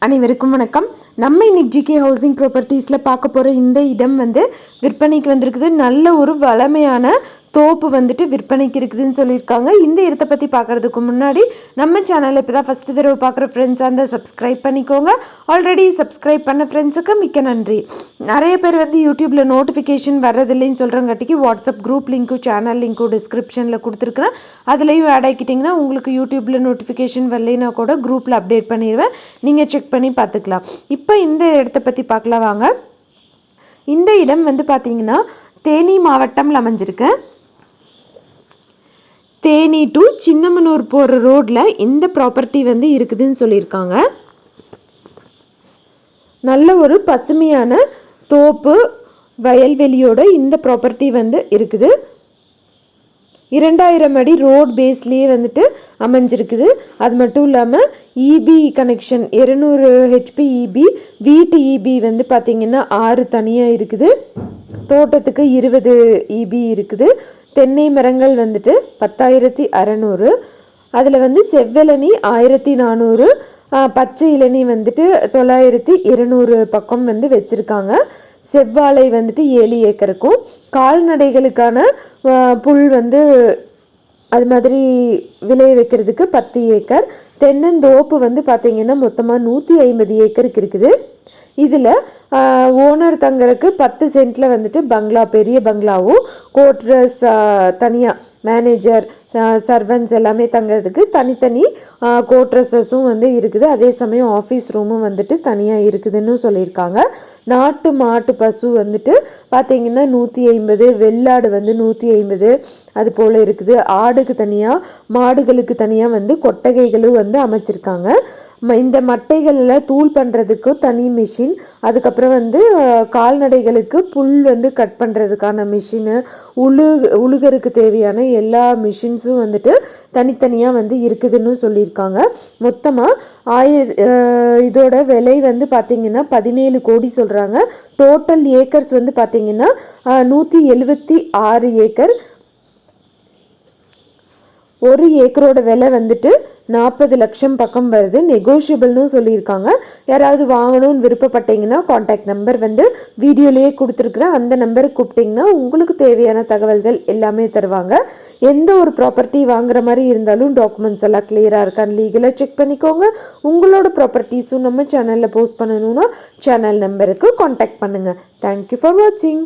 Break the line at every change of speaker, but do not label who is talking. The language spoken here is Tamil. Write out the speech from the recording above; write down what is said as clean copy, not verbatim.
அனைவருக்கும் வணக்கம். நம்ம இன்னைக்கு ஜிகே ஹவுசிங் ப்ராப்பர்ட்டிஸில் பார்க்க போகிற இந்த இடம் விற்பனைக்கு வந்திருக்குது. நல்ல ஒரு வளமையான தோப்பு விற்பனைக்கு இருக்குதுன்னு சொல்லியிருக்காங்க. இந்த இடத்தை பற்றி பார்க்குறதுக்கு முன்னாடி நம்ம சேனலில் இப்போ தான் ஃபஸ்ட்டு தடவை பார்க்குற ஃப்ரெண்ட்ஸாக இருந்தால் சப்ஸ்கிரைப் பண்ணிக்கோங்க. ஆல்ரெடி சப்ஸ்கிரைப் பண்ண ஃப்ரெண்ட்ஸுக்கு மிக்க நன்றி. நிறைய பேர் யூடியூப்பில் நோட்டிஃபிகேஷன் வர்றதில்லைன்னு சொல்கிறங்காட்டிக்கு வாட்ஸ்அப் குரூப் லிங்க்கும் சேனல் லிங்க்கும் டிஸ்கிரிப்ஷனில் கொடுத்துருக்குறேன். அதுலேயும் ஆட் ஆகிக்கிட்டிங்கன்னா உங்களுக்கு யூடியூப்பில் நோட்டிஃபிகேஷன் வரலைன்னா கூட குரூப்பில் அப்டேட் பண்ணிடுவேன். நீங்கள் செக் பண்ணி பார்த்துக்கலாம். இப்போ இந்த இடத்தை பற்றி பார்க்கலாம் வாங்க. இந்த இடம் பார்த்தீங்கன்னா தேனி மாவட்டம்ல அமைஞ்சிருக்கு. தேனி டு சின்னமனூர் போகிற ரோட்டில் இந்த ப்ராப்பர்ட்டி இருக்குதுன்னு சொல்லியிருக்காங்க. நல்ல ஒரு பசுமையான தோப்பு வயல்வெளியோட இந்த ப்ராப்பர்ட்டி இருக்குது. 2000 அடி ரோட் பேஸ்லேயே அமைஞ்சிருக்குது. அது மட்டும் இல்லாமல் இபி கனெக்ஷன் 200 ஹெச்பி இபி, வீட்டு இபி பார்த்திங்கன்னா 6 தனியாக இருக்குது. தோட்டத்துக்கு 20 இபி இருக்குது. தென்னை மரங்கள் 10,600. அதில் செவ்வெளனி 1400, பச்சை இளநி 9,200 பக்கம் வச்சுருக்காங்க. செவ்வாழை 7 ஏக்கருக்கும், கால்நடைகளுக்கான புல் அது மாதிரி விளைய வைக்கிறதுக்கு 10 ஏக்கர். தென்னந்தோப்பு பார்த்திங்கன்னா மொத்தமாக 150 ஏக்கருக்கு இருக்குது. இதில் ஓனர் தங்கறதுக்கு 10 சென்ட்டில் பங்களா, பெரிய பங்களாவும், கோட்ரஸ் தனியாக மேனேஜர் சர்வன்ஸ் எல்லாமே தங்கிறதுக்கு தனித்தனி கோட்ரஸஸும் இருக்குது. அதே சமயம் ஆஃபீஸ் ரூமும் தனியாக இருக்குதுன்னு சொல்லியிருக்காங்க. நாட்டு மாட்டு பசு பார்த்திங்கன்னா 150, வெள்ளாடு 150 அது போல் இருக்குது. ஆடுக்கு தனியாக, மாடுகளுக்கு தனியாக கொட்டகைகளும் அமைச்சிருக்காங்க. இந்த மட்டைகளில் தூள் பண்ணுறதுக்கு தனி மிஷின், அதுக்கப்புறம் கால்நடைகளுக்கு புல் கட் பண்ணுறதுக்கான மிஷினு, உழுகருக்கு தேவையான எல்லா மிஷின்ஸும் தனித்தனியாக இருக்குதுன்னு சொல்லியிருக்காங்க. மொத்தமாக இதோட விலை பார்த்திங்கன்னா 17 கோடி சொல்கிறாங்க. டோட்டல் ஏக்கர்ஸ் பார்த்திங்கன்னா 176 ஏக்கர். ஒரு ஏக்கரோட விலை 40 லட்சம் பக்கம் வருது. நெகோஷியபிள்னு சொல்லியிருக்காங்க. யாராவது வாங்கணும்னு விருப்பப்பட்டீங்கன்னா காண்டாக்ட் நம்பர் வீடியோலேயே கொடுத்துருக்குறேன். அந்த நம்பருக்கு கூப்பிட்டிங்கன்னா உங்களுக்கு தேவையான தகவல்கள் எல்லாமே தருவாங்க. எந்த ஒரு ப்ராப்பர்ட்டி வாங்குற மாதிரி இருந்தாலும் டாக்குமெண்ட்ஸ் எல்லாம் கிளியராக இருக்கான்னு லீகலாக செக் பண்ணிக்கோங்க. உங்களோட ப்ராப்பர்ட்டிஸும் நம்ம சேனலில் போஸ்ட் பண்ணணுன்னா சேனல் நம்பருக்கு காண்டாக்ட் பண்ணுங்கள். தேங்க்யூ ஃபார் வாட்சிங்.